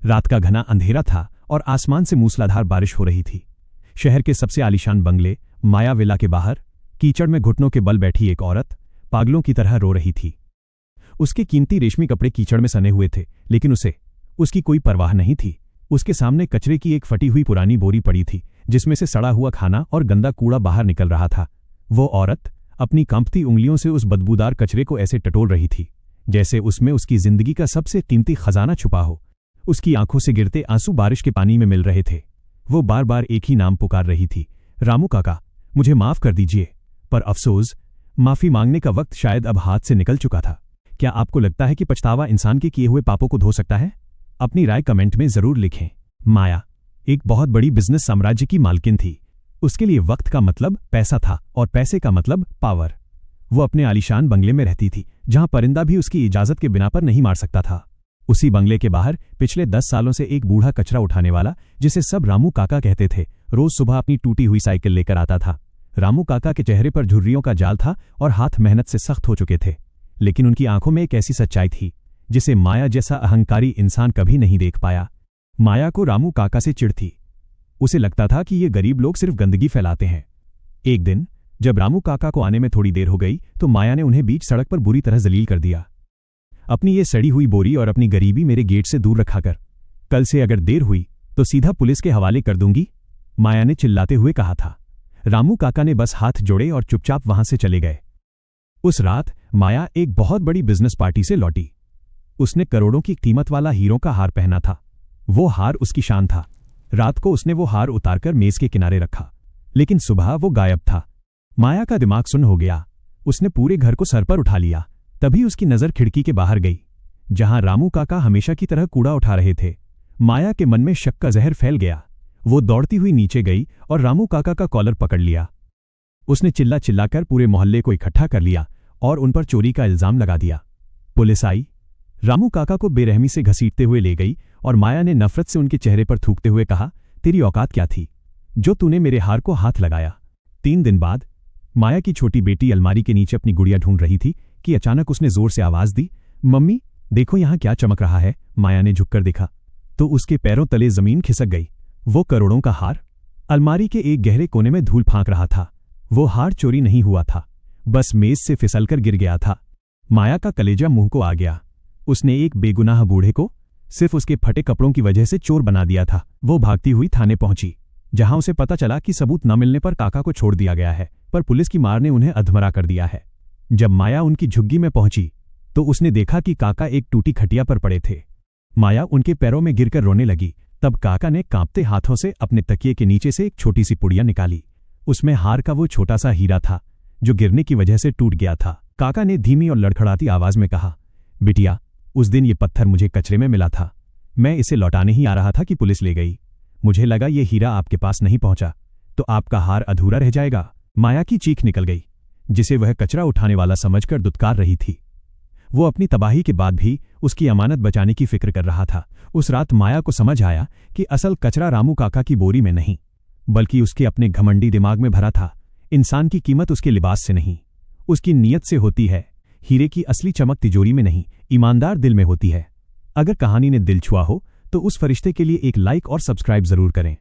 रात का घना अंधेरा था और आसमान से मूसलाधार बारिश हो रही थी। शहर के सबसे आलीशान बंगले माया विला के बाहर कीचड़ में घुटनों के बल बैठी एक औरत पागलों की तरह रो रही थी। उसके कीमती रेशमी कपड़े कीचड़ में सने हुए थे, लेकिन उसकी कोई परवाह नहीं थी। उसके सामने कचरे की एक फटी हुई पुरानी बोरी पड़ी थी, जिसमें से सड़ा हुआ खाना और गंदा कूड़ा बाहर निकल रहा था। वो औरत अपनी कांपती उंगलियों से उस बदबूदार कचरे को ऐसे टटोल रही थी जैसे उसमें उसकी जिंदगी का सबसे कीमती खजाना छुपा हो। उसकी आंखों से गिरते आंसू बारिश के पानी में मिल रहे थे। वो बार बार एक ही नाम पुकार रही थी, रामू काका, मुझे माफ कर दीजिए। पर अफसोस, माफी मांगने का वक्त शायद अब हाथ से निकल चुका था। क्या आपको लगता है कि पछतावा इंसान के किए हुए पापों को धो सकता है? अपनी राय कमेंट में जरूर लिखें। माया एक बहुत बड़ी बिजनेस साम्राज्य की मालकिन थी। उसके लिए वक्त का मतलब पैसा था और पैसे का मतलब पावर। वो अपने आलीशान बंगले में रहती थी, जहां परिंदा भी उसकी इजाजत के बिना पर नहीं मार सकता था। उसी बंगले के बाहर पिछले 10 सालों से एक बूढ़ा कचरा उठाने वाला, जिसे सब रामू काका कहते थे, रोज सुबह अपनी टूटी हुई साइकिल लेकर आता था। रामू काका के चेहरे पर झुर्रियों का जाल था और हाथ मेहनत से सख्त हो चुके थे, लेकिन उनकी आंखों में एक ऐसी सच्चाई थी जिसे माया जैसा अहंकारी इंसान कभी नहीं देख पाया। माया को रामू काका से चिढ़ थी। उसे लगता था कि ये गरीब लोग सिर्फ गंदगी फैलाते हैं। एक दिन जब रामू काका को आने में थोड़ी देर हो गई तो माया ने उन्हें बीच सड़क पर बुरी तरह जलील कर दिया। अपनी ये सड़ी हुई बोरी और अपनी गरीबी मेरे गेट से दूर रखा कर। कल से अगर देर हुई तो सीधा पुलिस के हवाले कर दूंगी, माया ने चिल्लाते हुए कहा था। रामू काका ने बस हाथ जोड़े और चुपचाप वहां से चले गए। उस रात माया एक बहुत बड़ी बिजनेस पार्टी से लौटी। उसने करोड़ों की कीमत वाला हीरों का हार पहना था। वो हार उसकी शान था। रात को उसने वो हार उतारकर मेज के किनारे रखा, लेकिन सुबह वो गायब था। माया का दिमाग सुन्न हो गया। उसने पूरे घर को सर पर उठा लिया। तभी उसकी नजर खिड़की के बाहर गई, जहां रामू काका हमेशा की तरह कूड़ा उठा रहे थे। माया के मन में शक का जहर फैल गया। वो दौड़ती हुई नीचे गई और रामू काका का कॉलर पकड़ लिया। उसने चिल्ला चिल्लाकर पूरे मोहल्ले को इकट्ठा कर लिया और उन पर चोरी का इल्जाम लगा दिया। पुलिस आई, रामू काका को बेरहमी से घसीटते हुए ले गई और माया ने नफरत से उनके चेहरे पर थूकते हुए कहा, तेरी औकात क्या थी जो तूने मेरे हार को हाथ लगाया? 3 दिन बाद माया की छोटी बेटी अलमारी के नीचे अपनी गुड़िया ढूंढ रही थी कि अचानक उसने जोर से आवाज दी, मम्मी देखो यहां क्या चमक रहा है। माया ने झुककर देखा तो उसके पैरों तले जमीन खिसक गई। वो करोड़ों का हार अलमारी के एक गहरे कोने में धूल फांक रहा था। वो हार चोरी नहीं हुआ था, बस मेज से फिसलकर गिर गया था। माया का कलेजा मुंह को आ गया। उसने एक बेगुनाह बूढ़े को सिर्फ उसके फटे कपड़ों की वजह से चोर बना दिया था। वो भागती हुई थाने पहुंची, जहां उसे पता चला कि सबूत न मिलने पर काका को छोड़ दिया गया है, पर पुलिस की मार ने उन्हें अधमरा कर दिया है। जब माया उनकी झुग्गी में पहुंची तो उसने देखा कि काका एक टूटी खटिया पर पड़े थे। माया उनके पैरों में गिरकर रोने लगी। तब काका ने कांपते हाथों से अपने तकिए के नीचे से एक छोटी सी पुड़िया निकाली। उसमें हार का वो छोटा सा हीरा था जो गिरने की वजह से टूट गया था। काका ने धीमी और लड़खड़ाती आवाज में कहा, बिटिया, उस दिन ये पत्थर मुझे कचरे में मिला था। मैं इसे लौटाने ही आ रहा था कि पुलिस ले गई। मुझे लगा ये हीरा आपके पास नहीं पहुंचा तो आपका हार अधूरा रह जाएगा। माया की चीख निकल गई, जिसे वह कचरा उठाने वाला समझकर दुत्कार रही थी। वो अपनी तबाही के बाद भी उसकी अमानत बचाने की फिक्र कर रहा था। उस रात माया को समझ आया कि असल कचरा रामू काका की बोरी में नहीं, बल्कि उसके अपने घमंडी दिमाग में भरा था। इंसान की कीमत उसके लिबास से नहीं, उसकी नीयत से होती है। हीरे की असली चमक तिजोरी में नहीं, ईमानदार दिल में होती है। अगर कहानी ने दिल छुआ हो तो उस फरिश्ते के लिए एक लाइक और सब्सक्राइब जरूर करें।